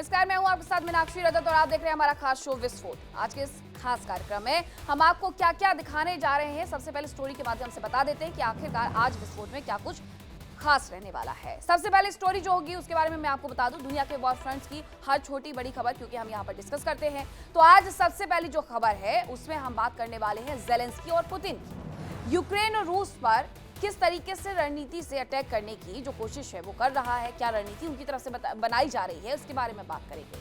नमस्कार, मैं हूं आपके साथ मीनाक्षी रजत और आप देख रहे हैं हमारा खास शो विस्फोट। आज के इस खास कार्यक्रम में हम आपको क्या क्या दिखाने जा रहे हैं, सबसे पहले स्टोरी के माध्यम से बता देते हैं कि आखिरकार आज विस्फोट में क्या कुछ खास रहने वाला है। सबसे पहले स्टोरी जो होगी उसके बारे में मैं आपको बता दूं, दुनिया के वॉर फ्रंट्स की हर छोटी बड़ी खबर, क्योंकि हम यहाँ पर डिस्कस करते हैं। तो आज सबसे पहली जो खबर है उसमें हम बात करने वाले हैं ज़ेलेंस्की और पुतिन की। यूक्रेन और रूस पर किस तरीके से रणनीति से अटैक करने की जो कोशिश है वो कर रहा है, क्या रणनीति उनकी तरफ से बनाई जा रही है, इसके बारे में बात करेंगे।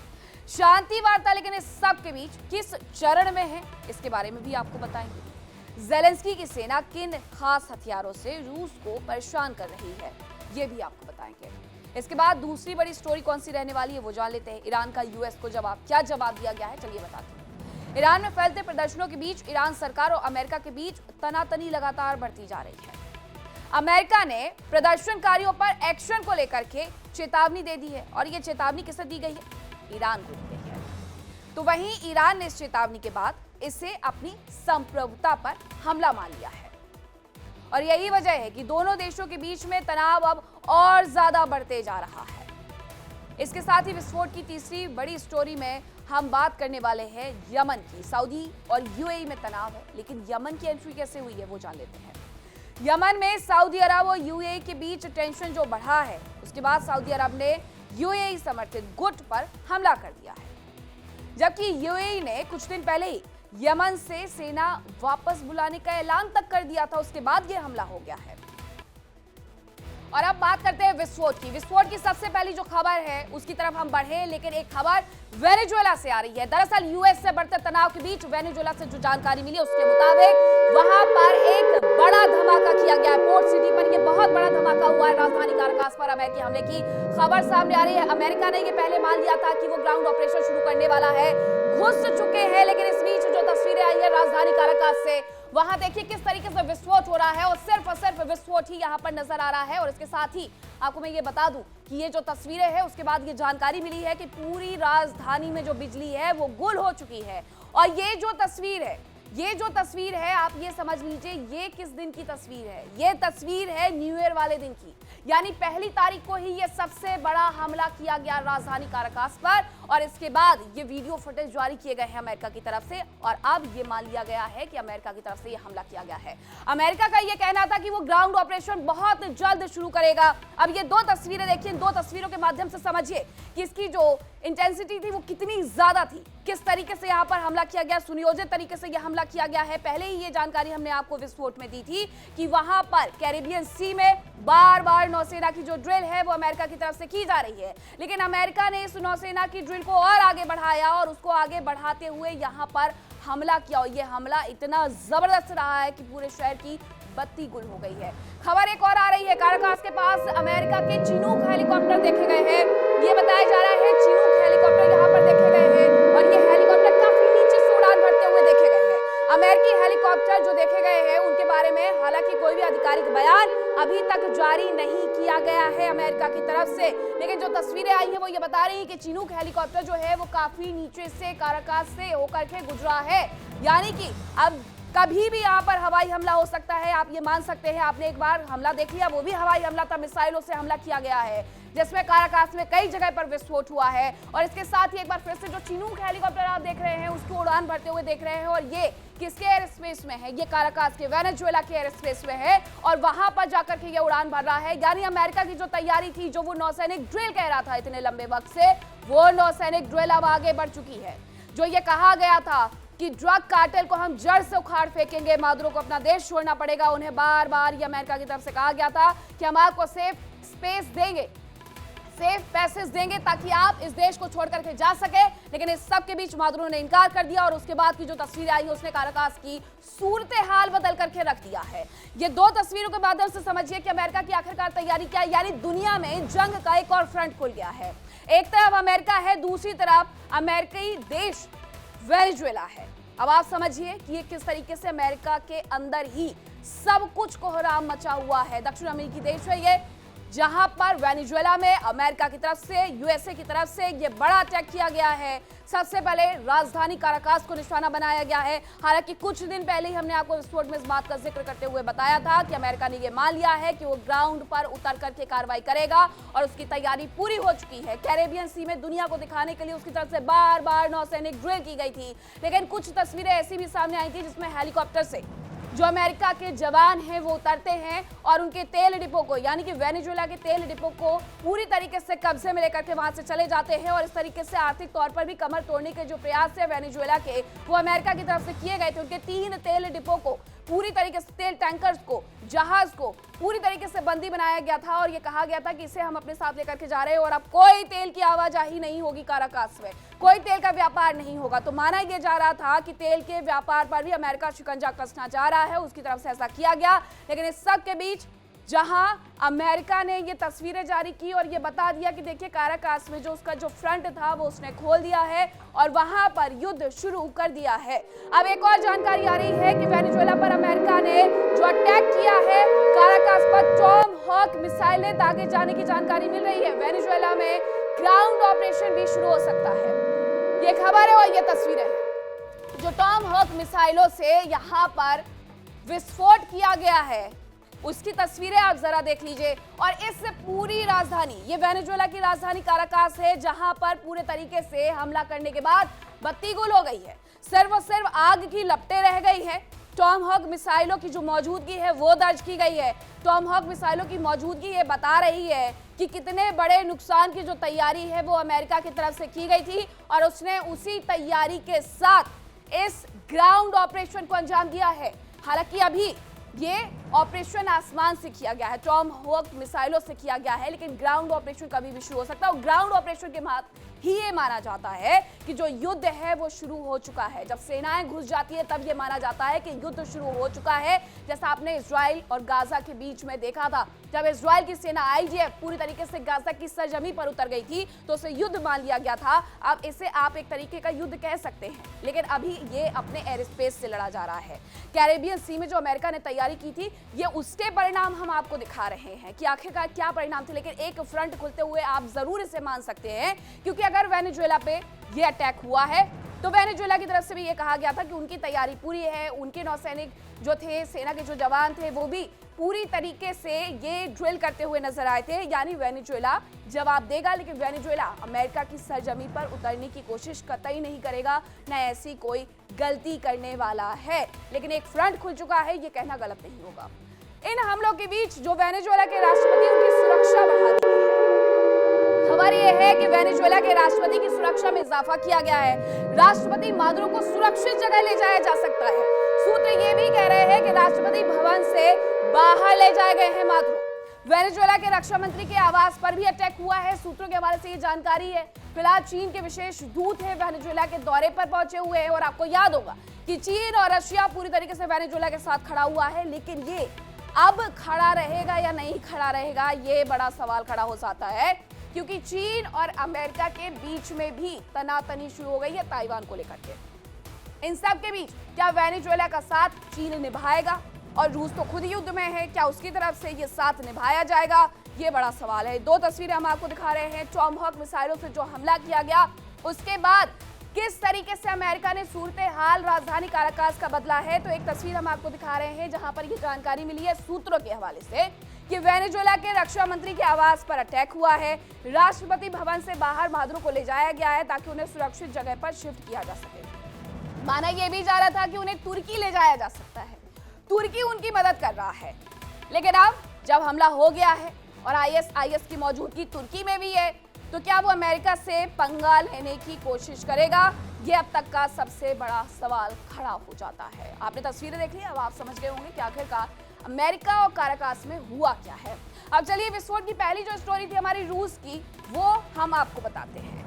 शांति वार्ता लेकिन इस सब के बीच किस चरण में है, इसके बारे में भी आपको बताएंगे। ज़ेलेंस्की की सेना किन खास हथियारों से रूस को परेशान कर रही है, ये भी आपको बताएंगे। इसके बाद दूसरी बड़ी स्टोरी कौन सी रहने वाली है वो जान लेते हैं। ईरान का यूएस को क्या जवाब दिया गया है, चलिए बताते हैं। ईरान में फैलते प्रदर्शनों के बीच ईरान सरकार और अमेरिका के बीच तनातनी लगातार बढ़ती जा रही है। अमेरिका ने प्रदर्शनकारियों पर एक्शन को लेकर के चेतावनी दे दी है, और ये चेतावनी किसे दी गई है? ईरान को दी गई है। तो वहीं ईरान ने इस चेतावनी के बाद इसे अपनी संप्रभुता पर हमला मान लिया है, और यही वजह है कि दोनों देशों के बीच में तनाव अब और ज्यादा बढ़ते जा रहा है। इसके साथ ही विस्फोट की तीसरी बड़ी स्टोरी में हम बात करने वाले हैं यमन की। सऊदी और यूएई में तनाव है, लेकिन यमन की एंट्री कैसे हुई है वो जान लेते हैं। यमन में सऊदी अरब और यूएई के बीच टेंशन जो बढ़ा है, उसके बाद सऊदी अरब ने यूएई समर्थित गुट पर हमला कर दिया है, जबकि यूएई ने कुछ दिन पहले ही यमन से सेना वापस बुलाने का ऐलान तक कर दिया था। उसके बाद यह हमला हो गया है। और अब बात करते हैं विस्फोट की। विस्फोट की सबसे पहली जो खबर है उसकी तरफ हम बढ़े, लेकिन एक खबर वेनेजुएला से आ रही है। दरअसल यूएस से बढ़ते तनाव के बीच वेनेजुएला से जो जानकारी मिली उसके मुताबिक वहां पर एक बड़ा धमाका किया गया है। पोर्ट सिटी पर यह बहुत बड़ा धमाका हुआ है। राजधानी काराकास पर अमेरिकी हमले की खबर सामने आ रही है। अमेरिका ने यह पहले मान लिया था कि वो ग्राउंड ऑपरेशन शुरू करने वाला है, घुस चुके हैं, लेकिन इस बीच जो तस्वीरें आई है राजधानी काराकास से, वहां देखिए किस तरीके से विस्फोट हो रहा है, और सिर्फ विस्फोट ही यहां पर नजर आ रहा है। और इसके साथ ही आपको मैं ये बता दूं कि ये जो तस्वीरें हैं उसके बाद ये जानकारी मिली है कि पूरी राजधानी में जो बिजली है वो गुल हो चुकी है। और ये जो तस्वीर है आप ये समझ लीजिए, ये किस दिन की तस्वीर है? ये तस्वीर है न्यू ईयर वाले दिन की, यानी 1 तारीख को ही ये सबसे बड़ा हमला किया गया राजधानी काराकास पर। और इसके बाद ये वीडियो फुटेज जारी किए गए हैं अमेरिका की तरफ से, और अब ये मान लिया गया है कि अमेरिका की तरफ से ये हमला किया गया है। अमेरिका का ये कहना था कि वो ग्राउंड ऑपरेशन बहुत जल्द शुरू करेगा। अब ये दो तस्वीरें देखिए, इन दो तस्वीरों के माध्यम से समझिए कि इसकी जो इंटेंसिटी थी वो कितनी ज्यादा थी, किस तरीके से यहाँ पर हमला किया गया, सुनियोजित तरीके से यह हमला किया गया है। पहले ही ये जानकारी हमने आपको विस्फोट में दी थी कि वहां पर कैरिबियन सी में बार बार नौसेना की जो ड्रिल है वो अमेरिका की तरफ से की जा रही है, लेकिन अमेरिका ने इस नौसेना की ड्रिल को और आगे बढ़ाया और उसको आगे बढ़ाते हुए यहाँ पर हमला किया। और ये हमला इतना जबरदस्त रहा है कि पूरे शहर की बत्ती गुल हो गई है। खबर एक और आ रही है, काराकास के पास अमेरिका के चिनूक हेलीकॉप्टर देखे गए हैं। ये बताया जा रहा है चिनूक हेलीकॉप्टर यहाँ पर देखे गए हैं, और ये हेलीकॉप्टर काफी नीचे से उड़ान भरते हुए देखे गए हैं। अमेरिकी हेलीकॉप्टर जो देखे गए हैं उनके बारे में हालांकि कोई भी आधिकारिक बयान अभी तक जारी नहीं किया गया है अमेरिका की तरफ से, लेकिन जो तस्वीरें आई है वो ये बता रही है कि चिनूक हेलीकॉप्टर जो है वो काफी नीचे से काराकास से होकर के गुजरा है, यानी कि अब कभी भी यहाँ पर हवाई हमला हो सकता है। आप ये मान सकते हैं, आपने एक बार हमला देख लिया, वो भी हवाई हमला था, मिसाइलों से हमला किया गया है, जिसमें काराकास में कई जगह पर विस्फोट हुआ है। और इसके साथ ही एक बार फिर से जो चिनूक हेलीकॉप्टर आप देख रहे हैं उसकी उड़ान भरते हुए देख रहे हैं, और ये किसके एयर स्पेस में है? ये काराकास के वेनेजुएला के एयर स्पेस में है, और वहां पर जाकर के ये उड़ान भर रहा है। यानी अमेरिका की जो तैयारी थी, जो वो नौसैनिक ड्रिल कह रहा था इतने लंबे वक्त से, वो नौसैनिक ड्रिल अब आगे बढ़ चुकी है। जो ये कहा गया था कि ड्रग कार्टेल को हम जड़ से उखाड़ फेंकेंगे, मादुरो को अपना देश छोड़ना पड़ेगा, उन्हें बार बार ये अमेरिका की तरफ से कहा गया था कि हम आपको सेफ स्पेस देंगे, सेफ पैसेज देंगे ताकि आप इस देश को छोड़ करके जा सके। लेकिन इस सब के बीच मादुरो ने इनकार कर दिया, और उसके बाद की जो तस्वीरें आई उसने काराकास की सूरत हाल बदल करके रख दिया है। ये दो तस्वीरों के माध्यम से समझिए कि अमेरिका की आखिरकार तैयारी क्या है, यानी दुनिया में जंग का एक और फ्रंट खुल गया है। एक तरफ अमेरिका है, दूसरी तरफ अमेरिकी देश वेनेजुएला है। अब आप समझिए कि ये किस तरीके से अमेरिका के अंदर ही सब कुछ कोहराम मचा हुआ है। दक्षिण अमेरिकी देश है ये, जहां पर वेनेजुएला में अमेरिका की तरफ से, यूएसए की तरफ से ये बड़ा अटैक किया गया है। सबसे पहले राजधानी काराकास को निशाना बनाया गया है। हालांकि कुछ दिन पहले ही हमने आपको विस्फोट में इस बात का जिक्र करते हुए बताया था कि अमेरिका ने ये मान लिया है कि वो ग्राउंड पर उतर करके कार्रवाई करेगा और उसकी तैयारी पूरी हो चुकी है। कैरेबियन सी में दुनिया को दिखाने के लिए उसकी तरफ से बार बार नौसैनिक ड्रिल की गई थी, लेकिन कुछ तस्वीरें ऐसी भी सामने आई थी जिसमें हेलीकॉप्टर से जो अमेरिका के जवान हैं वो उतरते हैं और उनके तेल डिपो को, यानी कि वेनेजुएला के तेल डिपो को पूरी तरीके से कब्जे में लेकर के वहां से चले जाते हैं और इस तरीके से आर्थिक तौर पर भी कमर तोड़ने के जो प्रयास है वेनेजुएला के, वो अमेरिका की तरफ से किए गए थे। उनके 3 तेल डिपो को पूरी तरीके से, तेल टैंकर्स को, जहाज को पूरी तरीके से बंदी बनाया गया था और ये कहा गया था कि इसे हम अपने साथ लेकर के जा रहे हैं और अब कोई तेल की आवाजाही नहीं होगी काराकास में, कोई तेल का व्यापार नहीं होगा। तो माना यह जा रहा था कि तेल के व्यापार पर भी अमेरिका शिकंजा कसना चाह रहा है, उसकी तरफ से ऐसा किया गया। लेकिन इस सब के बीच जहां अमेरिका ने ये तस्वीरें जारी की और ये बता दिया कि देखिए काराकास में जो उसका जो फ्रंट था वो उसने खोल दिया है और वहां पर युद्ध शुरू कर दिया है। अब एक और जानकारी आ रही है कि वेनेजुएला पर अमेरिका ने जो अटैक किया है काराकास पर, टॉम हॉक मिसाइलें दागे जाने की जानकारी मिल रही है। वेनेजुएला में ग्राउंड ऑपरेशन भी शुरू हो सकता है, ये खबर है और ये तस्वीरें हैं। जो टॉम हॉक मिसाइलों से यहां पर विस्फोट किया गया है उसकी तस्वीरें आप जरा देख लीजिए। और इस पूरी राजधानी, ये वेनेजुएला की राजधानी काराकास है, जहां पर पूरे तरीके से हमला करने के बाद बत्ती गुल हो गई है, सिर्फ आग की लपटें रह गई है। टॉम हॉक मिसाइलों की जो मौजूदगी है वो दर्ज की गई है। टॉम हॉक मिसाइलों की मौजूदगी ये बता रही है कि कितने बड़े नुकसान की जो तैयारी है वो अमेरिका की तरफ से की गई थी और उसने उसी तैयारी के साथ इस ग्राउंड ऑपरेशन को अंजाम दिया है। हालांकि अभी ये ऑपरेशन आसमान से किया गया है, टॉम हॉक मिसाइलों से किया गया है, लेकिन ग्राउंड ऑपरेशन कभी भी शुरू हो सकता है और ग्राउंड ऑपरेशन के बाद ही ये माना जाता है कि जो युद्ध है वो शुरू हो चुका है। जब सेनाएं घुस जाती है तब ये माना जाता है कि युद्ध शुरू हो चुका है। जैसा आपने इजराइल और गाजा के बीच में देखा था, जब इजराइल की सेना आईडीएफ पूरी तरीके से गाजा की सरजमी पर उतर गई थी तो उसे युद्ध मान लिया गया था। अब इसे आप एक तरीके का युद्ध कह सकते हैं, लेकिन अभी ये अपने एयर स्पेस से लड़ा जा रहा है। कैरेबियन सी में जो अमेरिका ने तैयारी की थी, ये उसके परिणाम हम आपको दिखा रहे हैं कि आखिरकार क्या परिणाम थे। लेकिन एक फ्रंट खुलते हुए आप जरूर इसे मान सकते हैं, क्योंकि अगर वेनेजुएला पे ये अटैक हुआ है तो वेनेजुएला की तरफ से भी ये कहा गया था कि उनकी तैयारी पूरी है। उनके नौसैनिक जो थे, सेना के जो जवान थे, वो भी पूरी तरीके से ये ड्रिल करते हुए नजर आए थे। यानी वेनेजुएला जवाब देगा, लेकिन वेनेजुएला अमेरिका की सरजमी पर उतरने की कोशिश कतई नहीं करेगा, न ऐसी कोई गलती करने वाला है। लेकिन एक फ्रंट खुल चुका है, ये कहना गलत नहीं होगा। इन हमलों के बीच जो वेनेजुएला के राष्ट्रपति, उनकी सुरक्षा बढ़ा दी गई है। खबर यह है कि वेनेजुएला के राष्ट्रपति की सुरक्षा में इजाफा किया गया है। राष्ट्रपति मादुरो को सुरक्षित जगह ले जाया जा सकता है। सूत्र ये भी कह रहे हैं कि राष्ट्रपति भवन से बाहर ले जाए गए हैं मादुरो। वेनेजुएला के रक्षा मंत्री के आवास पर भी अटैक हुआ है, सूत्रों के हवाले से ये जानकारी है। फिलहाल चीन के विशेष दूत है वेनेजुएला के दौरे पर पहुंचे हुए हैं और आपको याद होगा कि चीन और रशिया पूरी तरीके से वेनेजुएला के साथ खड़ा हुआ है। लेकिन ये अब खड़ा रहेगा या नहीं खड़ा रहेगा, ये बड़ा सवाल खड़ा हो जाता है, क्योंकि चीन और अमेरिका के बीच में भी तनातनी शुरू हो गई है ताइवान को लेकर के। इन सब के बीच क्या वेनेजुएला का साथ चीन निभाएगा, और रूस तो खुद युद्ध में है, क्या उसकी तरफ से ये साथ निभाया जाएगा, ये बड़ा सवाल है। 2 तस्वीरें हम आपको दिखा रहे हैं। टॉम हॉक मिसाइलों से जो हमला किया गया, उसके बाद किस तरीके से अमेरिका ने सूरत हाल राजधानी काराकास का बदला है। तो एक तस्वीर हम आपको दिखा रहे हैं जहां पर ये जानकारी मिली है सूत्रों के हवाले से कि वेनेजुएला के रक्षा मंत्री के आवास पर अटैक हुआ है। राष्ट्रपति भवन से बाहर मादुरो को ले जाया गया है ताकि उन्हें सुरक्षित जगह पर शिफ्ट किया जा सके। माना यह भी जा रहा था कि उन्हें तुर्की ले जाया जा सकता है, तुर्की उनकी मदद कर रहा है। लेकिन अब जब हमला हो गया है और आईएसआईएस की मौजूदगी तुर्की में भी है, तो क्या वो अमेरिका से पंगा लेने की कोशिश करेगा? ये अब तक का सबसे बड़ा सवाल खड़ा हो जाता है। आपने तस्वीरें देख ली, अब आप समझ गए होंगे कि आखिरकार अमेरिका और काराकास में हुआ क्या है। अब चलिए विस्फोट की पहली जो स्टोरी थी हमारी रूस की, वो हम आपको बताते हैं।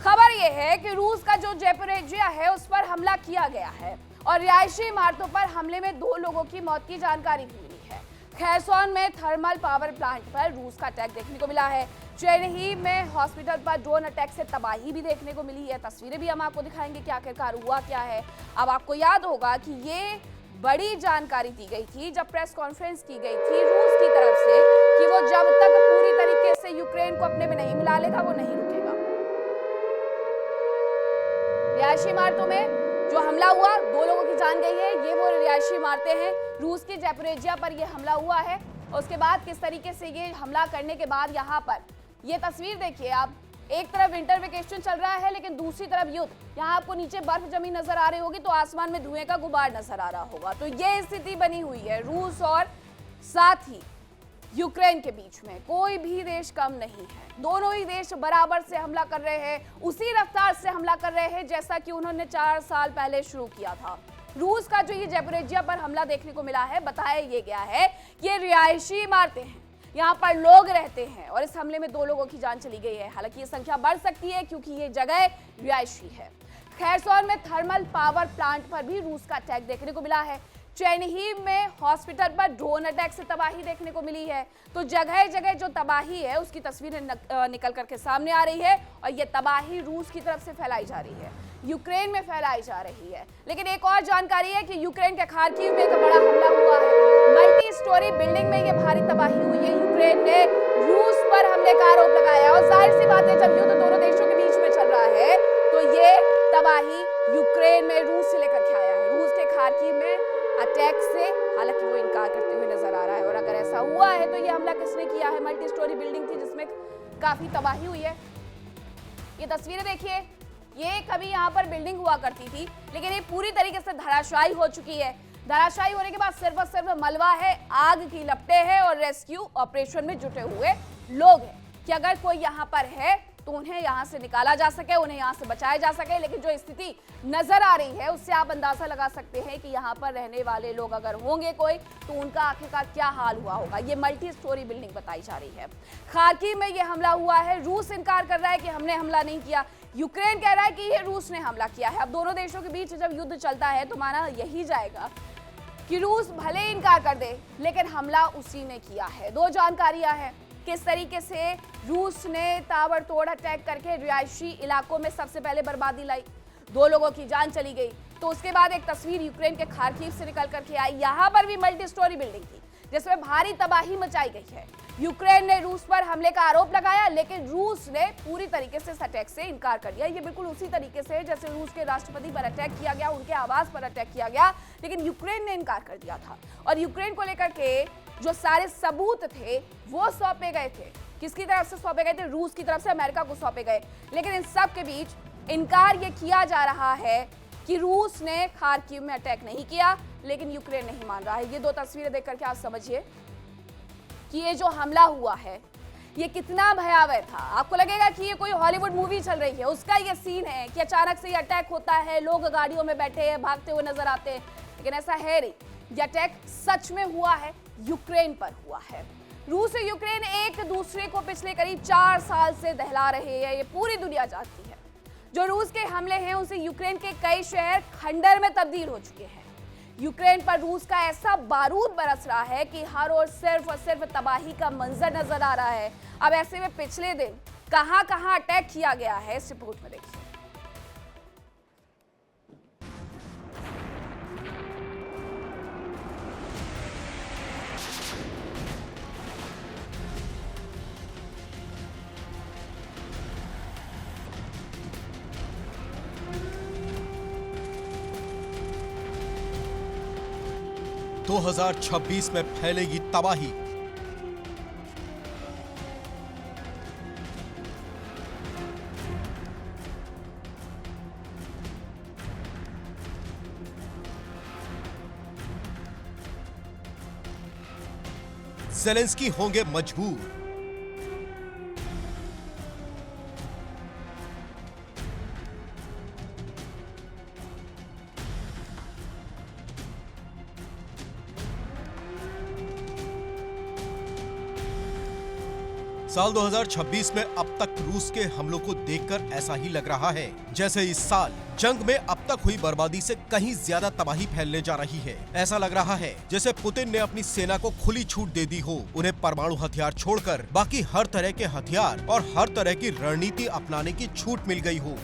खबर यह है कि रूस का जो ज़ैपोरिज़िया है उस पर हमला किया गया है और रिहायशी इमारतों पर हमले में 2 लोगों की मौत की जानकारी मिली है। खैरसॉन में थर्मल पावर प्लांट पर रूस का अटैक देखने को मिला है। चेरही में हॉस्पिटल पर ड्रोन अटैक से तबाही भी देखने को मिली है। तस्वीरें भी हम आपको दिखाएंगे कि आखिरकार हुआ क्या है। अब आपको याद होगा कि ये बड़ी जानकारी दी गई थी जब प्रेस कॉन्फ्रेंस की गई थी रूस की तरफ से कि वो जब तक पूरी तरीके से यूक्रेन को अपने में नहीं मिला लेगा वो नहीं रुकेगा। रिहायशी इमारतों में जो हमला हुआ, 2 लोगों की जान गई है। ये वो रिहायशी इमारतें हैं, रूस की ज़ैपोरिज़िया पर ये हमला हुआ है। उसके बाद किस तरीके से ये हमला करने के बाद यहाँ पर ये तस्वीर देखिए आप, एक तरफ विंटर वेकेशन चल रहा है लेकिन दूसरी तरफ युद्ध। यहाँ आपको नीचे बर्फ जमी नजर आ रही होगी तो आसमान में धुएं का गुबार नजर आ रहा होगा। तो ये स्थिति बनी हुई है रूस और साथ ही यूक्रेन के बीच में। कोई भी देश कम नहीं है, दोनों ही देश बराबर से हमला कर रहे हैं, उसी रफ्तार से हमला कर रहे हैं जैसा कि उन्होंने 4 साल पहले शुरू किया था। रूस का जो ये ज़ैपोरिज़िया पर हमला देखने को मिला है, बताया ये गया है कि ये रिहायशी इमारतें हैं, यहाँ पर लोग रहते हैं और इस हमले में 2 लोगों की जान चली गई है। हालांकि ये संख्या बढ़ सकती है क्योंकि ये जगह रिहायशी है। खैरसौन में थर्मल पावर प्लांट पर भी रूस का अटैक देखने को मिला है। चेरनिहिव में हॉस्पिटल पर ड्रोन अटैक से तबाही देखने को मिली है। तो जगह जगह जो तबाही है उसकी तस्वीरें निकल करके सामने आ रही है और ये तबाही रूस की तरफ से फैलाई जा रही है, यूक्रेन में फैलाई जा रही है। लेकिन एक और जानकारी है कि यूक्रेन के खार्किव में एक बड़ा हमला हुआ है। मल्टी स्टोरी बिल्डिंग में ये भारी तबाही हुई है। यूक्रेन ने रूस पर हमले का आरोप लगाया और जाहिर सी बात है जब युद्ध दोनों देशों के बीच में चल रहा है तो ये तबाही यूक्रेन में रूस से लेकर के आया है। रूस के खार्किव में अटैक से हालांकि वो इनकार करते हुए नजर आ रहा है। और अगर ऐसा हुआ है तो ये हमला किसने किया है? मल्टी स्टोरी बिल्डिंग थी जिसमें काफी तबाही हुई है। ये तस्वीरें देखिए, ये कभी यहाँ पर बिल्डिंग हुआ करती थी लेकिन ये पूरी तरीके से धराशायी हो चुकी है। धराशायी होने के बाद सिर्फ और सिर्फ मलबा है, आग की लपटें हैं और रेस्क्यू ऑपरेशन में जुटे हुए लोग हैं कि अगर कोई यहाँ पर है तो उन्हें यहाँ से निकाला जा सके, उन्हें यहाँ से बचाया जा सके। लेकिन जो स्थिति नजर आ रही है उससे आप अंदाजा लगा सकते हैं कि यहाँ पर रहने वाले लोग अगर होंगे कोई तो उनका आखिरकार क्या हाल हुआ होगा। ये मल्टी स्टोरी बिल्डिंग बताई जा रही है। खार्किव में ये हमला हुआ है। रूस इनकार कर रहा है कि हमने हमला नहीं किया, यूक्रेन कह रहा है कि ये रूस ने हमला किया है। अब दोनों देशों के बीच जब युद्ध चलता है तो माना यही जाएगा कि रूस भले इनकार कर दे लेकिन हमला उसी ने किया है। 2 जानकारियां हैं किस तरीके से रूस ने ताबड़तोड़ अटैक करके रिहायशी इलाकों में सबसे पहले बर्बादी लाई, 2 लोगों की जान चली गई। तो उसके बाद एक तस्वीर यूक्रेन के खार्किव से निकल करके आई। यहाँ पर भी मल्टी स्टोरी बिल्डिंग थी जिसमें भारी तबाही मचाई गई है। यूक्रेन ने रूस पर हमले का आरोप लगाया लेकिन रूस ने पूरी तरीके से इस अटैक से इनकार कर दिया। ये बिल्कुल उसी तरीके से जैसे रूस के राष्ट्रपति पर अटैक किया गया, उनके आवास पर अटैक किया गया, लेकिन यूक्रेन ने इनकार कर दिया था। और यूक्रेन को लेकर के जो सारे सबूत थे वो सौंपे गए थे। किसकी तरफ से सौंपे गए थे? रूस की तरफ से अमेरिका को सौंपे गए। लेकिन इन सब के बीच इनकार ये किया जा रहा है कि रूस ने खार्किव में अटैक नहीं किया, लेकिन यूक्रेन नहीं मान रहा है। ये 2 तस्वीरें देख करके आप समझिए कि ये जो हमला हुआ है ये कितना भयावह था। आपको लगेगा कि ये कोई हॉलीवुड मूवी चल रही है, उसका ये सीन है कि अचानक से ये अटैक होता है, लोग गाड़ियों में बैठे हैं, भागते हुए नजर आते हैं। लेकिन ऐसा है नहीं, ये अटैक सच में हुआ है, यूक्रेन पर हुआ है। रूस और यूक्रेन एक दूसरे को पिछले करीब 4 साल से दहला रहे हैं, ये पूरी दुनिया जानती है। जो रूस के हमले हैं उनसे यूक्रेन के कई शहर खंडर में तब्दील हो चुके हैं। यूक्रेन पर रूस का ऐसा बारूद बरस रहा है कि हर ओर सिर्फ और सिर्फ तबाही का मंजर नजर आ रहा है। अब ऐसे में पिछले दिन कहां कहां अटैक किया गया है इस रिपोर्ट में देखिए। 2026 में फैलेगी तबाही। ज़ेलेंस्की होंगे मजबूर। साल 2026 में अब तक रूस के हमलों को देखकर ऐसा ही लग रहा है जैसे इस साल जंग में अब तक हुई बर्बादी से कहीं ज्यादा तबाही फैलने जा रही है। ऐसा लग रहा है जैसे पुतिन ने अपनी सेना को खुली छूट दे दी हो, उन्हें परमाणु हथियार छोड़कर बाकी हर तरह के हथियार और हर तरह की रणनीति अपनाने की छूट मिल गई हो।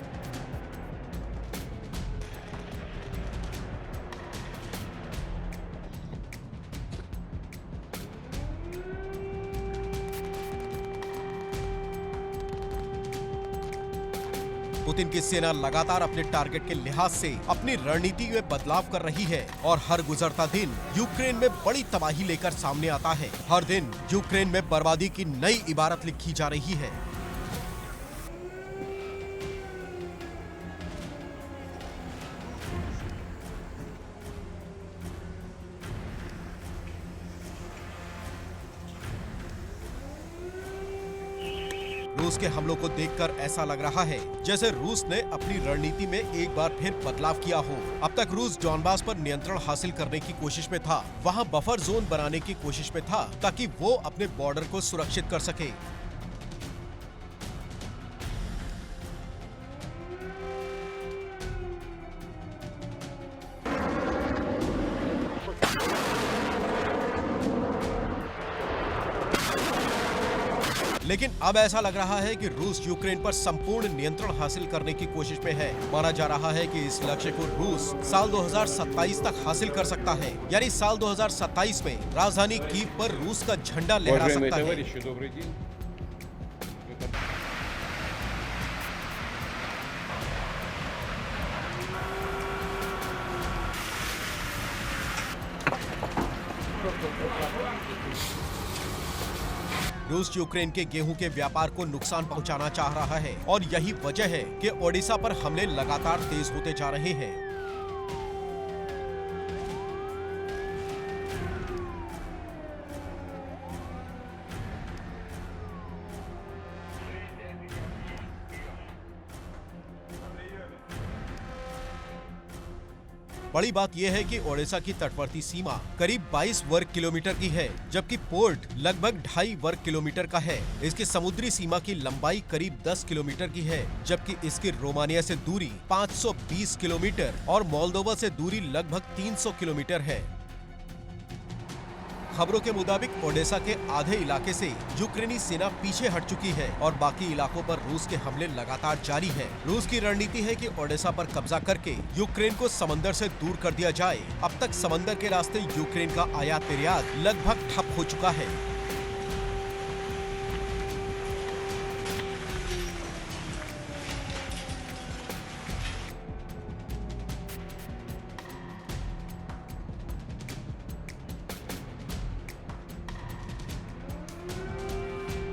पुतिन की सेना लगातार अपने टारगेट के लिहाज से अपनी रणनीति में बदलाव कर रही है और हर गुजरता दिन यूक्रेन में बड़ी तबाही लेकर सामने आता है। हर दिन यूक्रेन में बर्बादी की नई इबारत लिखी जा रही है। रूस के हमलों को देखकर ऐसा लग रहा है जैसे रूस ने अपनी रणनीति में एक बार फिर बदलाव किया हो। अब तक रूस डॉनबास पर नियंत्रण हासिल करने की कोशिश में था, वहां बफर जोन बनाने की कोशिश में था ताकि वो अपने बॉर्डर को सुरक्षित कर सके। लेकिन अब ऐसा लग रहा है कि रूस यूक्रेन पर संपूर्ण नियंत्रण हासिल करने की कोशिश में है। माना जा रहा है कि इस लक्ष्य को रूस साल 2027 तक हासिल कर सकता है, यानी साल 2027 में राजधानी कीव पर रूस का झंडा लहरा सकता है। रूस यूक्रेन के गेहूं के व्यापार को नुकसान पहुंचाना चाह रहा है और यही वजह है कि ओडिशा पर हमले लगातार तेज होते जा रहे हैं। बड़ी बात यह है कि ओडिशा की तटवर्ती सीमा करीब 22 वर्ग किलोमीटर की है, जबकि पोर्ट लगभग 2.5 वर्ग किलोमीटर का है। इसकी समुद्री सीमा की लंबाई करीब 10 किलोमीटर की है, जबकि इसकी रोमानिया से दूरी 520 किलोमीटर और मोल्दोवा से दूरी लगभग 300 किलोमीटर है। खबरों के मुताबिक ओडेसा के आधे इलाके से यूक्रेनी सेना पीछे हट चुकी है और बाकी इलाकों पर रूस के हमले लगातार जारी है। रूस की रणनीति है कि ओडेसा पर कब्जा करके यूक्रेन को समंदर से दूर कर दिया जाए। अब तक समंदर के रास्ते यूक्रेन का आयात निर्यात लगभग ठप हो चुका है।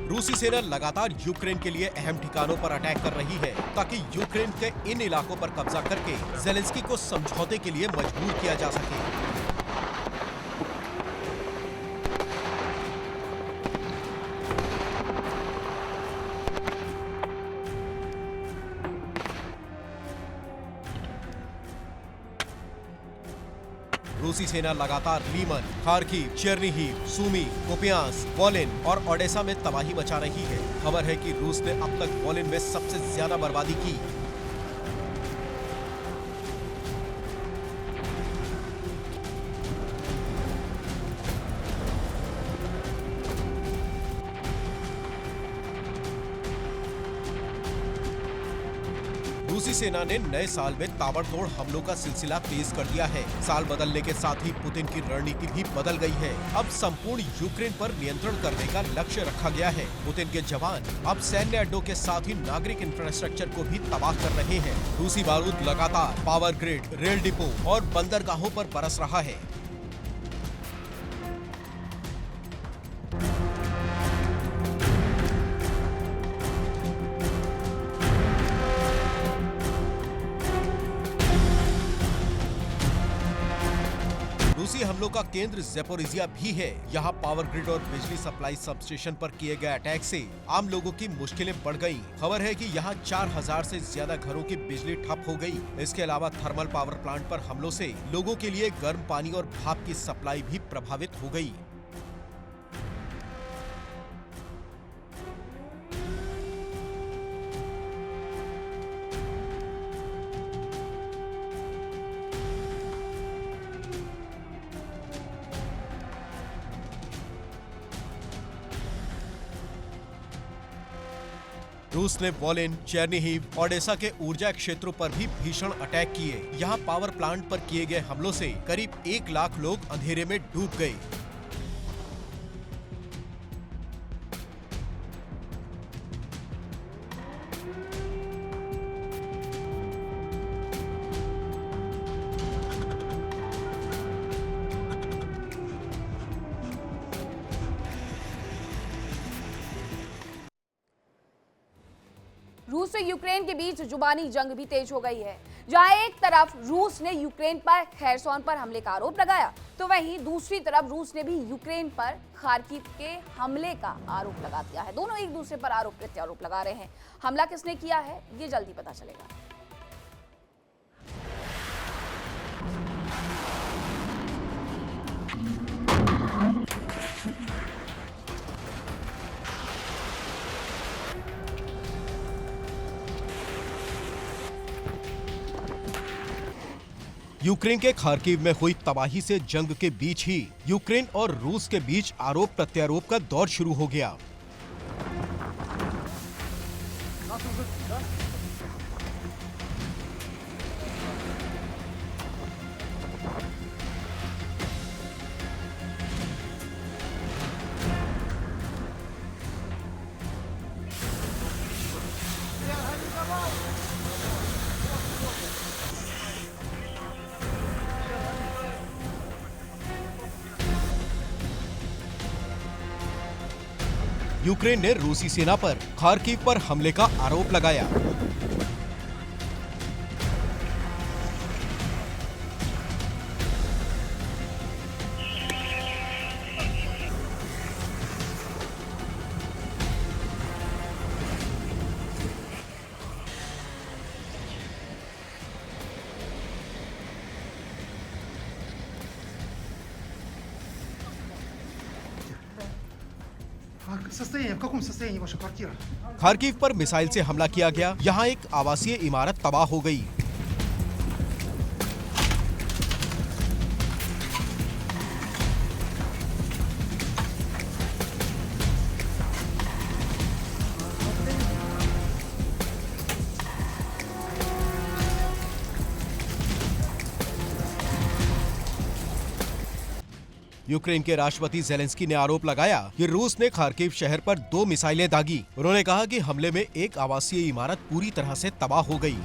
रूसी सेना लगातार यूक्रेन के लिए अहम ठिकानों पर अटैक कर रही है ताकि यूक्रेन के इन इलाकों पर कब्जा करके ज़ेलेंस्की को समझौते के लिए मजबूर किया जा सके। रूसी सेना लगातार Lyman, Kharkiv, Chernihiv, Sumy, Kupiansk, Volyn और ओडेसा में तबाही मचा रही है। खबर है कि रूस ने अब तक वोलिन में सबसे ज्यादा बर्बादी की। रूसी सेना ने नए साल में ताबड़तोड़ हमलों का सिलसिला तेज कर दिया है। साल बदलने के साथ ही पुतिन की रणनीति भी बदल गई है। अब संपूर्ण यूक्रेन पर नियंत्रण करने का लक्ष्य रखा गया है। पुतिन के जवान अब सैन्य अड्डों के साथ ही नागरिक इंफ्रास्ट्रक्चर को भी तबाह कर रहे हैं। रूसी बारूद लगातार पावर ग्रिड, रेल डिपो और बंदरगाहों पर बरस रहा है। रूसी हमलों का केंद्र ज़ेपोरिजिया भी है। यहाँ पावर ग्रिड और बिजली सप्लाई सबस्टेशन पर किए गए अटैक से आम लोगों की मुश्किलें बढ़ गईं। खबर है कि यहाँ 4000 से ज्यादा घरों की बिजली ठप हो गई। इसके अलावा थर्मल पावर प्लांट पर हमलों से लोगों के लिए गर्म पानी और भाप की सप्लाई भी प्रभावित हो गई। रूस ने वोलिन, चेर्निहिव, ओडेसा के ऊर्जा क्षेत्रों पर भी भीषण अटैक किए। यहाँ पावर प्लांट पर किए गए हमलों से करीब 1 लाख लोग अंधेरे में डूब गए। यूक्रेन के बीच जुबानी जंग भी तेज हो गई है। जहां एक तरफ रूस ने यूक्रेन पर खेरसौन पर हमले का आरोप लगाया, तो वहीं दूसरी तरफ रूस ने भी यूक्रेन पर खार्किव के हमले का आरोप लगा दिया है। दोनों एक दूसरे पर आरोप प्रत्यारोप लगा रहे हैं। हमला किसने किया है, ये जल्दी पता चलेगा। यूक्रेन के खार्किव में हुई तबाही से जंग के बीच ही यूक्रेन और रूस के बीच आरोप प्रत्यारोप का दौर शुरू हो गया। यूक्रेन ने रूसी सेना पर खार्किव पर हमले का आरोप लगाया। Состояние, в каком состоянии ваша квартира? खार्किव पर मिसाइल से हमला किया गया। यहाँ एक आवासीय इमारत तबाह हो गई। यूक्रेन के राष्ट्रपति जेलेंस्की ने आरोप लगाया कि रूस ने खार्किव शहर पर 2 मिसाइलें दागी। उन्होंने कहा कि हमले में एक आवासीय इमारत पूरी तरह से तबाह हो गई।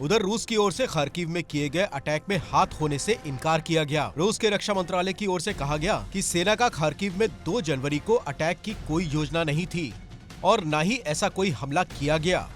उधर रूस की ओर से खार्किव में किए गए अटैक में हाथ होने से इनकार किया गया। रूस के रक्षा मंत्रालय की ओर से कहा गया कि सेना का खार्किव में 2 जनवरी को अटैक की कोई योजना नहीं थी और न ही ऐसा कोई हमला किया गया।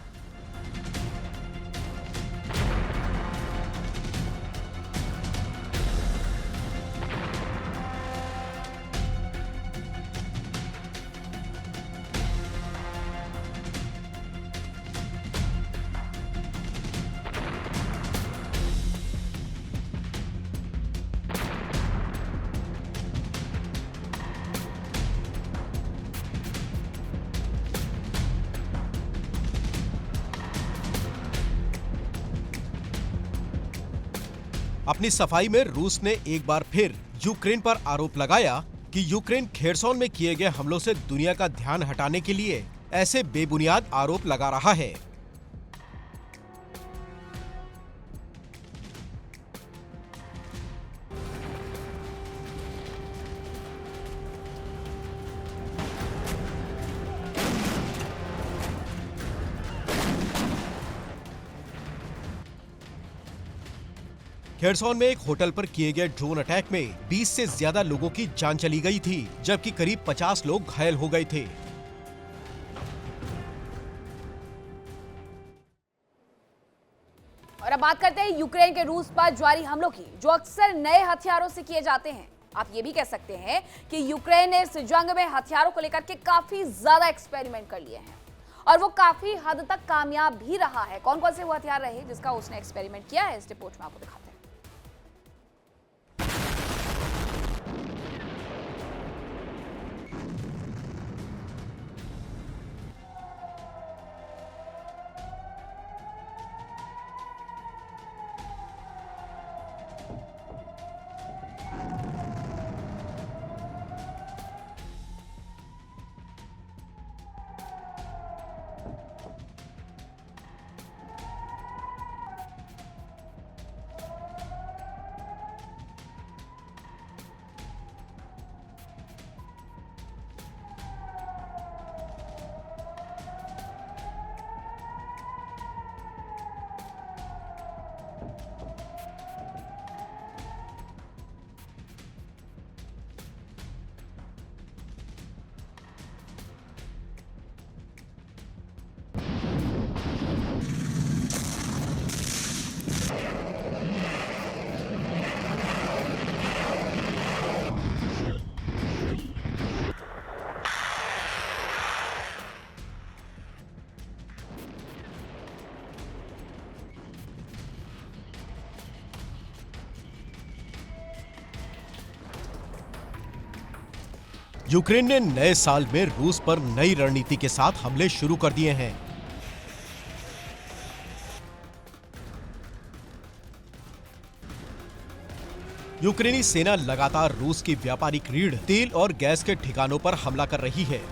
अपनी सफाई में रूस ने एक बार फिर यूक्रेन पर आरोप लगाया कि यूक्रेन खेरसौन में किए गए हमलों से दुनिया का ध्यान हटाने के लिए ऐसे बेबुनियाद आरोप लगा रहा है। खेरसौन में एक होटल पर किए गए ड्रोन अटैक में 20 से ज्यादा लोगों की जान चली गई थी, जबकि करीब 50 लोग घायल हो गए थे। और अब बात करते हैं यूक्रेन के रूस पर जारी हमलों की, जो अक्सर नए हथियारों से किए जाते हैं। आप ये भी कह सकते हैं कि यूक्रेन ने इस जंग में हथियारों को लेकर के काफी ज्यादा एक्सपेरिमेंट कर लिए हैं और वो काफी हद तक कामयाब भी रहा है। कौन कौन से वो हथियार रहे जिसका उसने एक्सपेरिमेंट किया है, इस रिपोर्ट में आपको दिखाते हैं। यूक्रेन ने नए साल में रूस पर नई रणनीति के साथ हमले शुरू कर दिए हैं। यूक्रेनी सेना लगातार रूस की व्यापारिक रीढ़, तेल और गैस के ठिकानों पर हमला कर रही है।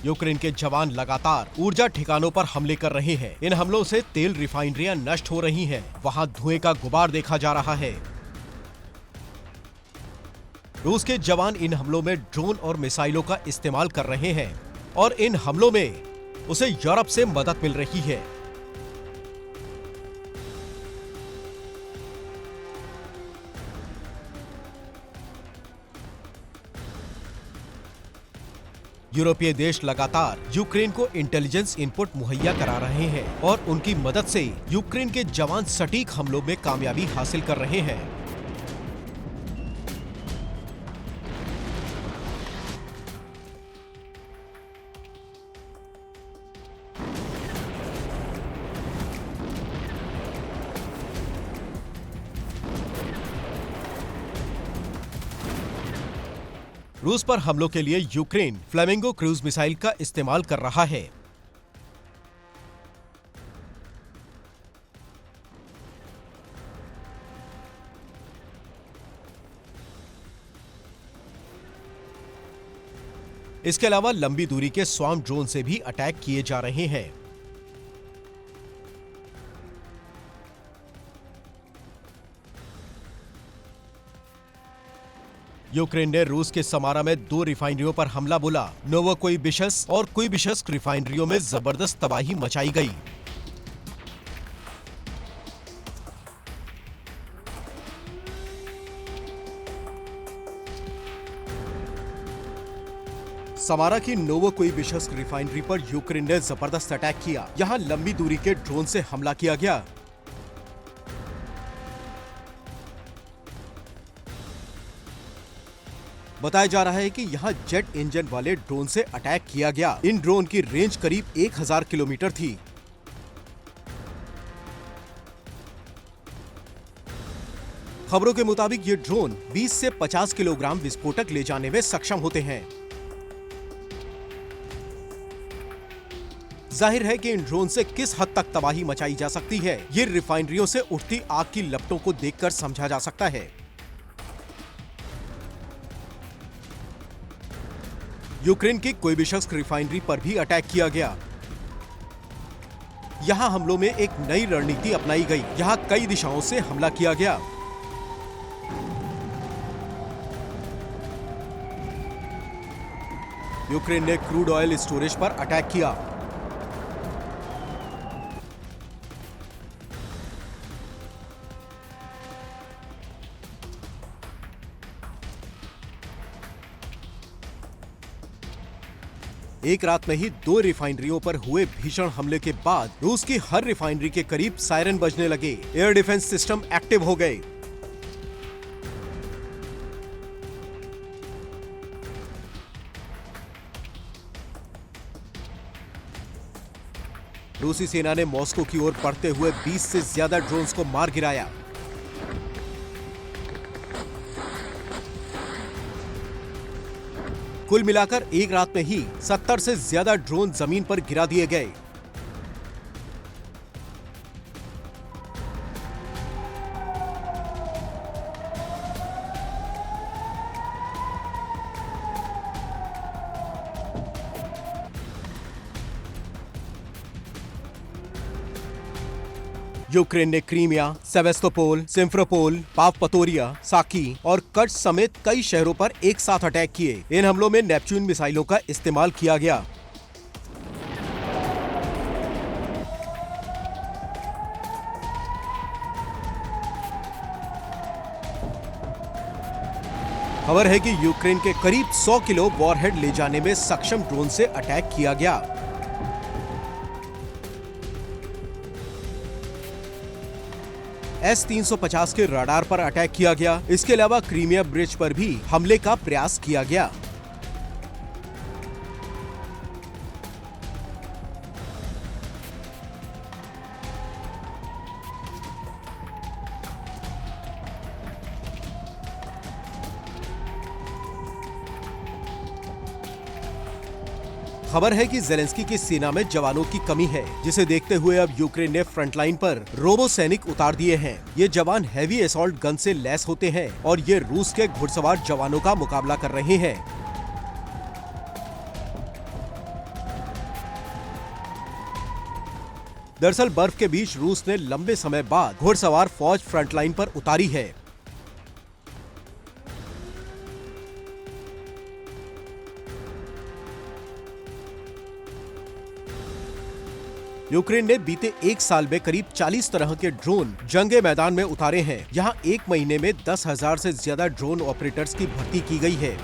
यूक्रेन के जवान लगातार ऊर्जा ठिकानों पर हमले कर रहे हैं। इन हमलों से तेल रिफाइनरियां नष्ट हो रही हैं। वहां धुएं का गुबार देखा जा रहा है। रूस के जवान इन हमलों में ड्रोन और मिसाइलों का इस्तेमाल कर रहे हैं और इन हमलों में उसे यूरोप से मदद मिल रही है। यूरोपीय देश लगातार यूक्रेन को इंटेलिजेंस इनपुट मुहैया करा रहे हैं और उनकी मदद से यूक्रेन के जवान सटीक हमलों में कामयाबी हासिल कर रहे हैं। रूस पर हमलों के लिए यूक्रेन फ्लेमिंगो क्रूज मिसाइल का इस्तेमाल कर रहा है। इसके अलावा लंबी दूरी के स्वार्म ड्रोन से भी अटैक किए जा रहे हैं। यूक्रेन ने रूस के समारा में 2 रिफाइनरियों पर हमला बोला। नोवोकोइबिशस और कुइबिशस्क रिफाइनरियों में जबरदस्त तबाही मचाई गई। समारा की नोवोकोइबिशस्क रिफाइनरी पर यूक्रेन ने जबरदस्त अटैक किया। यहां लंबी दूरी के ड्रोन से हमला किया गया। बताया जा रहा है कि यहां जेट इंजन वाले ड्रोन से अटैक किया गया। इन ड्रोन की रेंज करीब 1000 किलोमीटर थी। खबरों के मुताबिक ये ड्रोन 20 से 50 किलोग्राम विस्फोटक ले जाने में सक्षम होते हैं। जाहिर है कि इन ड्रोन से किस हद तक तबाही मचाई जा सकती है, ये रिफाइनरियों से उठती आग की लपटों को देखकर समझा जा सकता है। यूक्रेन की कुइबिशस्क रिफाइनरी पर भी अटैक किया गया। यहां हमलों में एक नई रणनीति अपनाई गई। यहां कई दिशाओं से हमला किया गया। यूक्रेन ने क्रूड ऑयल स्टोरेज पर अटैक किया। एक रात में ही 2 रिफाइनरियों पर हुए भीषण हमले के बाद रूस की हर रिफाइनरी के करीब सायरन बजने लगे। एयर डिफेंस सिस्टम एक्टिव हो गए। रूसी सेना ने मॉस्को की ओर बढ़ते हुए 20 से ज्यादा ड्रोन्स को मार गिराया। कुल मिलाकर एक रात में ही 70 से ज्यादा ड्रोन जमीन पर गिरा दिए गए। यूक्रेन ने क्रीमिया, सेवेस्तोपोल, सिम्फरोपोल, पावपतोरिया, साकी और कर्च समेत कई शहरों पर एक साथ अटैक किए। इन हमलों में नेपच्यून मिसाइलों का इस्तेमाल किया गया। खबर है कि यूक्रेन के करीब 100 किलो वॉरहेड ले जाने में सक्षम ड्रोन से अटैक किया गया। S-350 के रडार पर अटैक किया गया। इसके अलावा क्रीमिया ब्रिज पर भी हमले का प्रयास किया गया। खबर है कि जेलेंस्की की सेना में जवानों की कमी है, जिसे देखते हुए अब यूक्रेन ने फ्रंटलाइन पर रोबो सैनिक उतार दिए हैं। ये जवान हैवी असॉल्ट गन से लैस होते हैं और ये रूस के घुड़सवार जवानों का मुकाबला कर रहे हैं। दरअसल बर्फ के बीच रूस ने लंबे समय बाद घुड़सवार फौज फ्रंटलाइन पर उतारी है। यूक्रेन ने बीते एक साल में करीब 40 तरह के ड्रोन जंग के मैदान में उतारे हैं। यहां एक महीने में 10,000 से ज्यादा ड्रोन ऑपरेटर्स की भर्ती की गई है।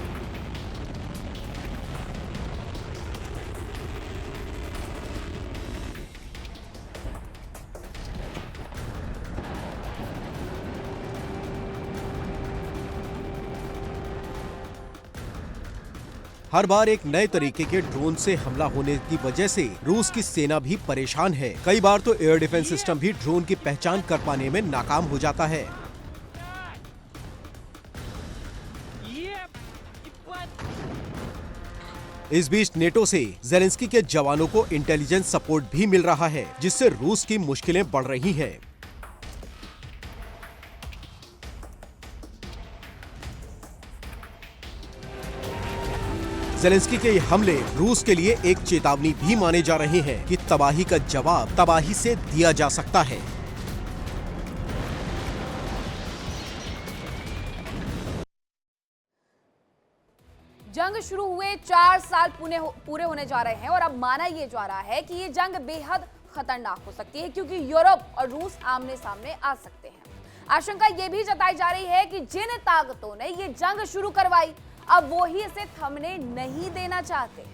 हर बार एक नए तरीके के ड्रोन से हमला होने की वजह से रूस की सेना भी परेशान है। कई बार तो एयर डिफेंस सिस्टम भी ड्रोन की पहचान कर पाने में नाकाम हो जाता है। इस बीच नेटो से जेलेंस्की के जवानों को इंटेलिजेंस सपोर्ट भी मिल रहा है, जिससे रूस की मुश्किलें बढ़ रही हैं। जेलेंस्की के हमले रूस के लिए एक चेतावनी भी माने जा रहे हैं कि तबाही का जवाब तबाही से दिया जा सकता है। जंग शुरू हुए 4 साल पूरे होने जा रहे हैं और अब माना यह जा रहा है कि ये जंग बेहद खतरनाक हो सकती है, क्योंकि यूरोप और रूस आमने सामने आ सकते हैं। आशंका यह भी जताई जा रही है कि जिन ताकतों ने ये जंग शुरू करवाई, अब वो ही इसे थमने नहीं देना चाहते।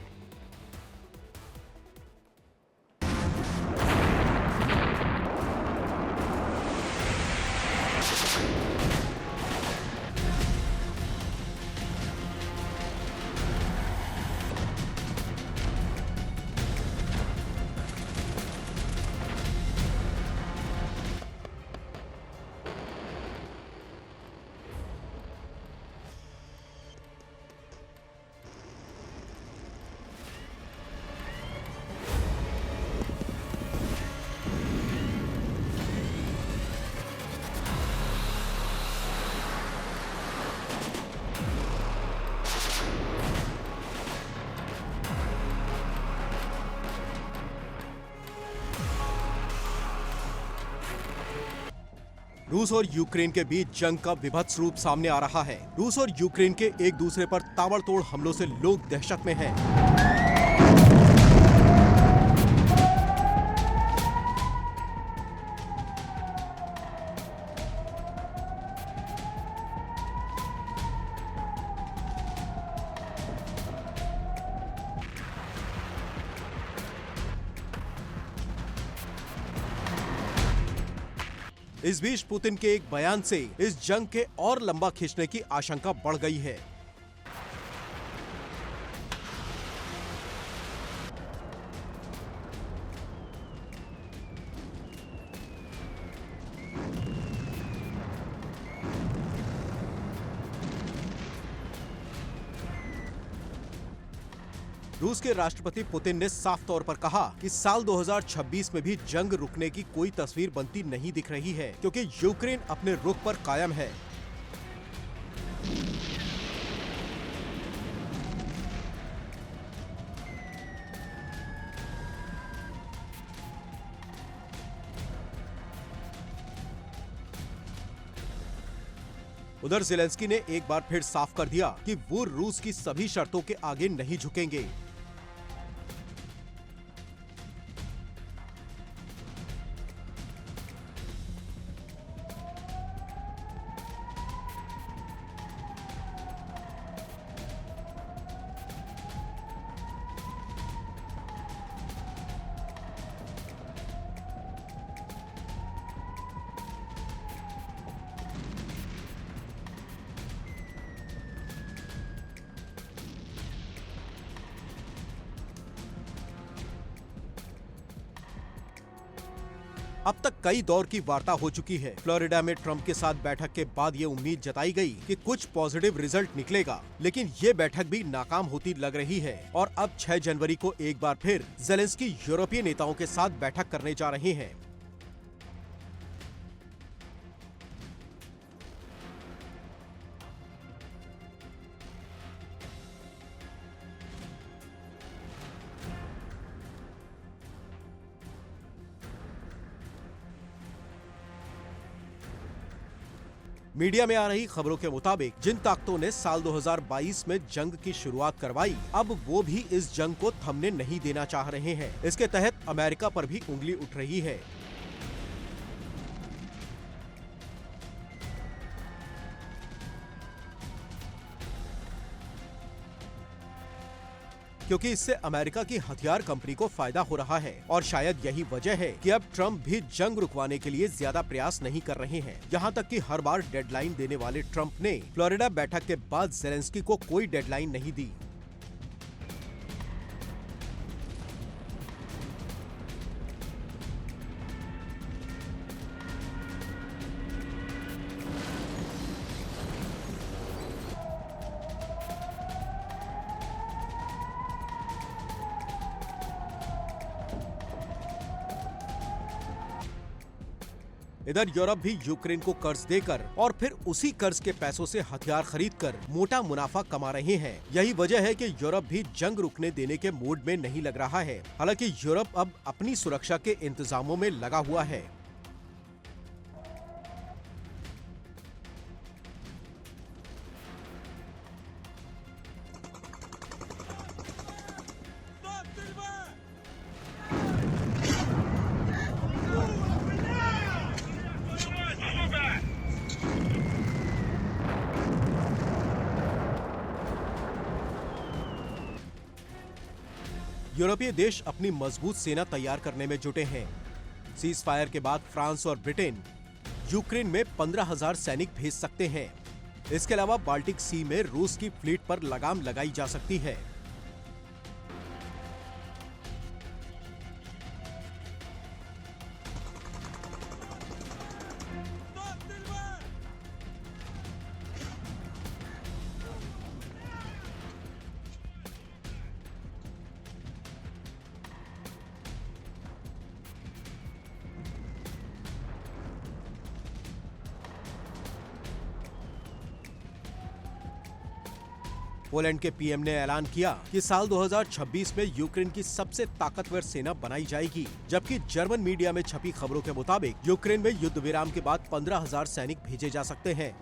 रूस और यूक्रेन के बीच जंग का विभत्स रूप सामने आ रहा है। रूस और यूक्रेन के एक दूसरे पर ताबड़तोड़ हमलों से लोग दहशत में हैं। इस बीच पुतिन के एक बयान से इस जंग के और लंबा खींचने की आशंका बढ़ गई है। रूस के राष्ट्रपति पुतिन ने साफ तौर पर कहा कि साल 2026 में भी जंग रुकने की कोई तस्वीर बनती नहीं दिख रही है, क्योंकि यूक्रेन अपने रुख पर कायम है। उधर जेलेंस्की ने एक बार फिर साफ कर दिया कि वो रूस की सभी शर्तों के आगे नहीं झुकेंगे। अब तक कई दौर की वार्ता हो चुकी है। फ्लोरिडा में ट्रंप के साथ बैठक के बाद ये उम्मीद जताई गई कि कुछ पॉजिटिव रिजल्ट निकलेगा, लेकिन ये बैठक भी नाकाम होती लग रही है और अब 6 जनवरी को एक बार फिर ज़ेलेंस्की यूरोपीय नेताओं के साथ बैठक करने जा रहे हैं। मीडिया में आ रही खबरों के मुताबिक जिन ताकतों ने साल 2022 में जंग की शुरुआत करवाई, अब वो भी इस जंग को थमने नहीं देना चाह रहे हैं। इसके तहत अमेरिका पर भी उंगली उठ रही है। क्योंकि इससे अमेरिका की हथियार कंपनी को फायदा हो रहा है और शायद यही वजह है कि अब ट्रंप भी जंग रुकवाने के लिए ज्यादा प्रयास नहीं कर रहे हैं। यहाँ तक कि हर बार डेडलाइन देने वाले ट्रंप ने फ्लोरिडा बैठक के बाद ज़ेलेंस्की को कोई डेडलाइन नहीं दी। इधर यूरोप भी यूक्रेन को कर्ज देकर और फिर उसी कर्ज के पैसों से हथियार खरीदकर मोटा मुनाफा कमा रहे हैं। यही वजह है कि यूरोप भी जंग रुकने देने के मूड में नहीं लग रहा है। हालांकि यूरोप अब अपनी सुरक्षा के इंतजामों में लगा हुआ है। यूरोपीय देश अपनी मजबूत सेना तैयार करने में जुटे हैं। सीज फायर के बाद फ्रांस और ब्रिटेन यूक्रेन में 15,000 सैनिक भेज सकते हैं। इसके अलावा बाल्टिक सी में रूस की फ्लीट पर लगाम लगाई जा सकती है। पोलैंड के पीएम ने ऐलान किया कि साल 2026 में यूक्रेन की सबसे ताकतवर सेना बनाई जाएगी, जबकि जर्मन मीडिया में छपी खबरों के मुताबिक यूक्रेन में युद्ध विराम के बाद 15,000 सैनिक भेजे जा सकते हैं।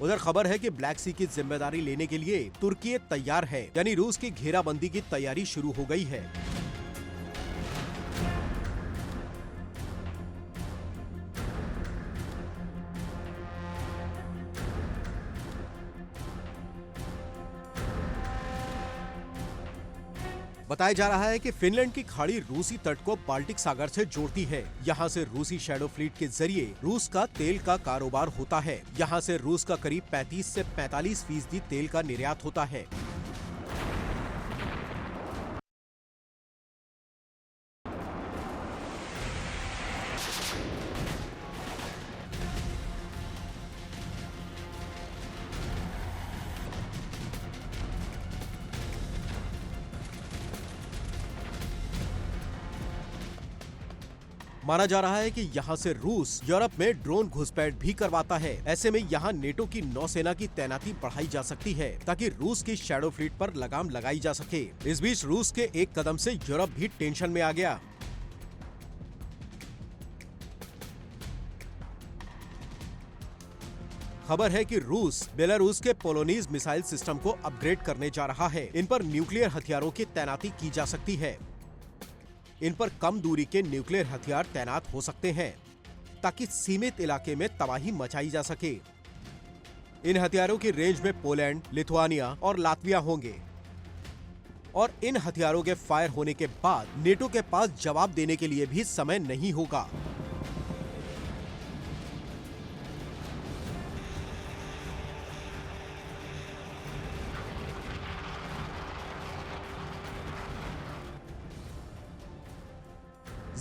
उधर खबर है कि ब्लैक सी की जिम्मेदारी लेने के लिए तुर्की तैयार है, यानी रूस की घेराबंदी की तैयारी शुरू हो गई है। बताया जा रहा है कि फिनलैंड की खाड़ी रूसी तट को बाल्टिक सागर से जोड़ती है। यहाँ से रूसी शैडो फ्लीट के जरिए रूस का तेल का कारोबार होता है। यहाँ से रूस का करीब 35 से 45% तेल का निर्यात होता है। माना जा रहा है कि यहाँ से रूस यूरोप में ड्रोन घुसपैठ भी करवाता है। ऐसे में यहाँ नेटो की नौसेना की तैनाती बढ़ाई जा सकती है ताकि रूस की शैडो फ्लीट पर लगाम लगाई जा सके। इस बीच रूस के एक कदम से यूरोप भी टेंशन में आ गया। खबर है कि रूस बेलारूस के पोलोनीज मिसाइल सिस्टम को अपग्रेड करने जा रहा है। इन पर न्यूक्लियर हथियारों की तैनाती की जा सकती है। इन पर कम दूरी के न्यूक्लियर हथियार तैनात हो सकते हैं ताकि सीमित इलाके में तबाही मचाई जा सके। इन हथियारों की रेंज में पोलैंड, लिथुआनिया और लातविया होंगे और इन हथियारों के फायर होने के बाद नेटो के पास जवाब देने के लिए भी समय नहीं होगा।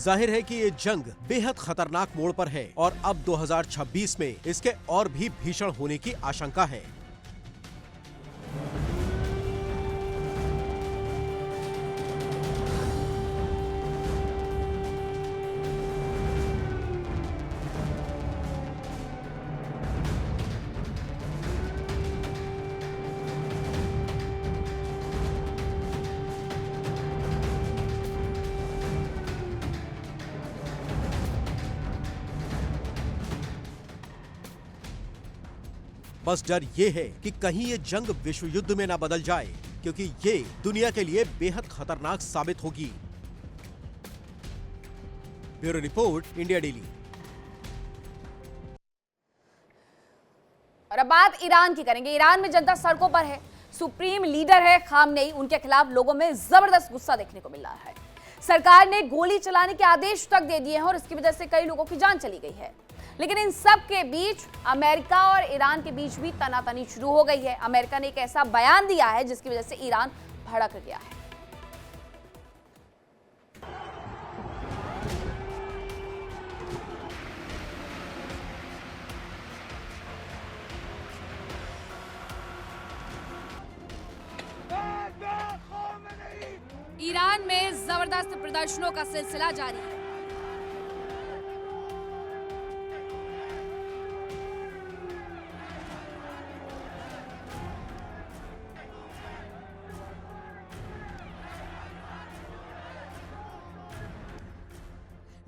जाहिर है कि ये जंग बेहद खतरनाक मोड़ पर है और अब 2026 में इसके और भी भीषण होने की आशंका है। बस डर ये है कि कहीं ये जंग विश्व युद्ध में ना बदल जाए, क्योंकि ये दुनिया के लिए बेहद खतरनाक साबित होगी। Bureau report, India daily. और अब बात ईरान की करेंगे। ईरान में जनता सड़कों पर है। सुप्रीम लीडर है खामनेई, उनके खिलाफ लोगों में जबरदस्त गुस्सा देखने को मिल रहा है। सरकार ने गोली चलाने के आदेश तक दे दिए हैं और इसकी वजह से कई लोगों की जान चली गई है। लेकिन इन सब के बीच अमेरिका और ईरान के बीच भी तनातनी शुरू हो गई है। अमेरिका ने एक ऐसा बयान दिया है जिसकी वजह से ईरान भड़क गया है। ईरान में जबरदस्त प्रदर्शनों का सिलसिला जारी है।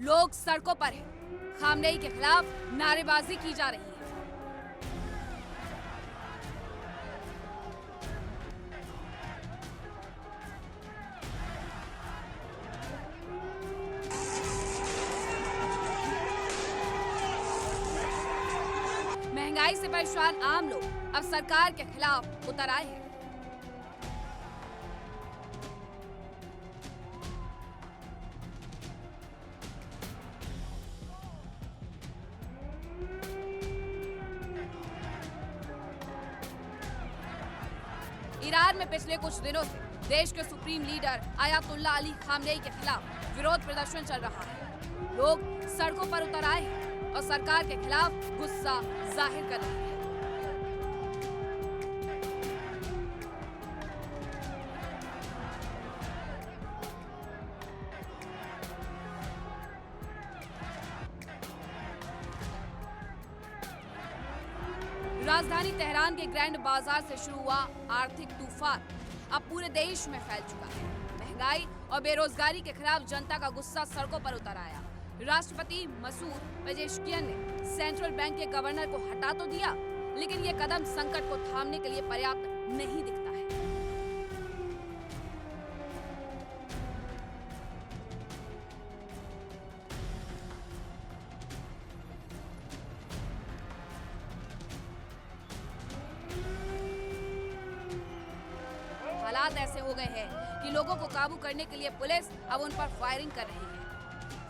लोग सड़कों पर हैं। खामनेई के खिलाफ नारेबाजी की जा रही है। महंगाई से परेशान आम लोग अब सरकार के खिलाफ उतर आए हैं। ईरान में पिछले कुछ दिनों से देश के supreme leader ayatollah Ali Khamenei के खिलाफ विरोध प्रदर्शन चल रहा है। लोग सड़कों पर उतर आए हैं और सरकार के खिलाफ गुस्सा जाहिर कर रहे हैं। राजधानी तेहरान के ग्रैंड बाजार से शुरू हुआ आर्थिक तूफान अब पूरे देश में फैल चुका है। महंगाई और बेरोजगारी के खिलाफ जनता का गुस्सा सड़कों पर उतर आया। राष्ट्रपति मसूद पेजेश्कियन ने सेंट्रल बैंक के गवर्नर को हटा तो दिया, लेकिन ये कदम संकट को थामने के लिए पर्याप्त नहीं दिखता है। हालात ऐसे हो गए हैं कि लोगों को काबू करने के लिए पुलिस अब उन पर फायरिंग कर रही है।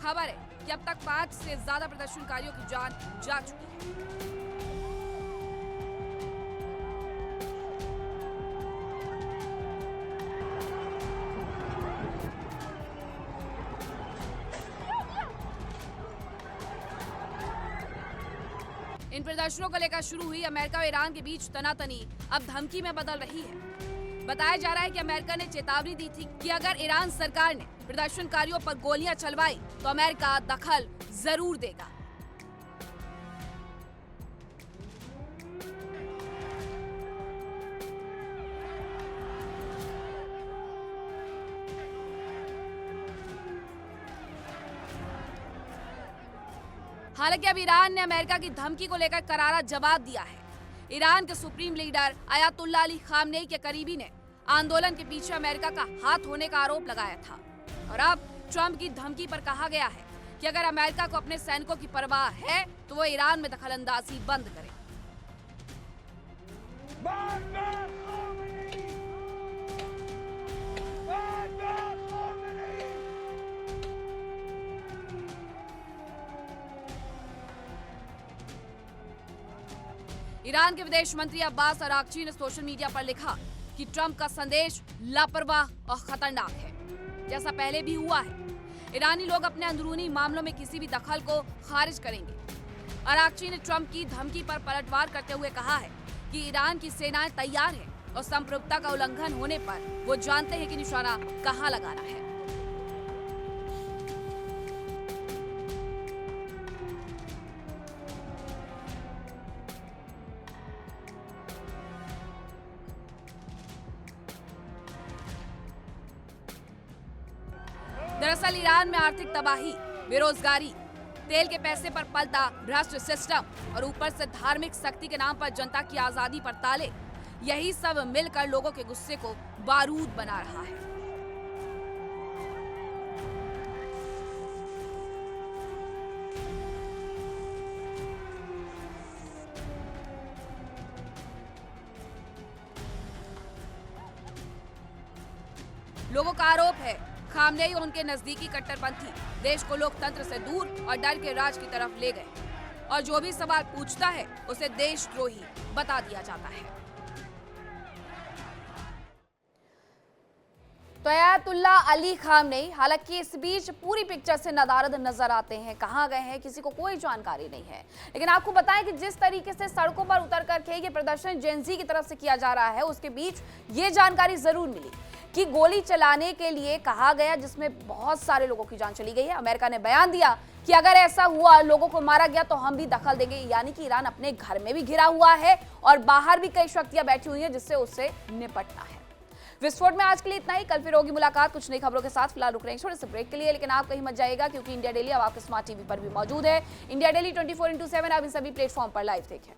खबर है कि अब तक 5 से ज्यादा प्रदर्शनकारियों की जान जा चुकी है। इन प्रदर्शनों को लेकर शुरू हुई अमेरिका और ईरान के बीच तनातनी अब धमकी में बदल रही है। बताया जा रहा है कि अमेरिका ने चेतावनी दी थी कि अगर ईरान सरकार ने प्रदर्शनकारियों पर गोलियां चलवाई तो अमेरिका दखल जरूर देगा। हालांकि अब ईरान ने अमेरिका की धमकी को लेकर करारा जवाब दिया है। ईरान के supreme leader ayatollah Ali Khamenei के करीबी ने आंदोलन के पीछे अमेरिका का हाथ होने का आरोप लगाया था और अब ट्रंप की धमकी पर कहा गया है कि अगर अमेरिका को अपने सैनिकों की परवाह है तो वो ईरान में दखलंदाजी बंद करे। ईरान के विदेश मंत्री अब्बास अरागची ने सोशल मीडिया पर लिखा कि ट्रंप का संदेश लापरवाह और खतरनाक है। जैसा पहले भी हुआ है, ईरानी लोग अपने अंदरूनी मामलों में किसी भी दखल को खारिज करेंगे। अरागची ने ट्रंप की धमकी पर पलटवार करते हुए कहा है कि ईरान की सेनाएं तैयार हैं और संप्रभुता का उल्लंघन होने पर वो जानते हैं कि निशाना कहां लगाना है। दरअसल ईरान में आर्थिक तबाही, बेरोजगारी, तेल के पैसे पर पलता भ्रष्ट सिस्टम और ऊपर से धार्मिक सख्ती के नाम पर जनता की आजादी पर ताले, यही सब मिलकर लोगों के गुस्से को बारूद बना रहा है। लोगों का आरोप है खामनेई और उनके नजदीकी कट्टरपंथी देश को लोकतंत्र से दूर और डर के राज की तरफ ले गए और जो भी सवाल पूछता है उसे देशद्रोही बता दिया जाता है। तो अयातुल्ला अली खामनेई हालांकि इस बीच पूरी पिक्चर से नदारद नजर आते हैं, कहां गए हैं किसी को कोई जानकारी नहीं है। लेकिन आपको बताएं कि जिस तरीके से सड़कों पर उतर करके ये प्रदर्शन जेनजी की तरफ से किया जा रहा है, उसके बीच ये जानकारी जरूर मिली कि गोली चलाने के लिए कहा गया, जिसमें बहुत सारे लोगों की जान चली गई है। अमेरिका ने बयान दिया कि अगर ऐसा हुआ, लोगों को मारा गया, तो हम भी दखल देंगे। यानी कि ईरान अपने घर में भी घिरा हुआ है और बाहर भी कई शक्तियां बैठी हुई हैं जिससे उससे निपटना है। विस्फोट में आज के लिए इतना ही। कल फिर होगी मुलाकात कुछ नई खबरों के साथ। फिलहाल रुक रहे हैं छोटे से ब्रेक के लिए, लेकिन आप कहीं मत जाइएगा क्योंकि इंडिया डेली अब आपके स्मार्ट टीवी पर भी मौजूद है। इंडिया डेली 24/7 आप इन सभी प्लेटफॉर्म पर लाइव देखें।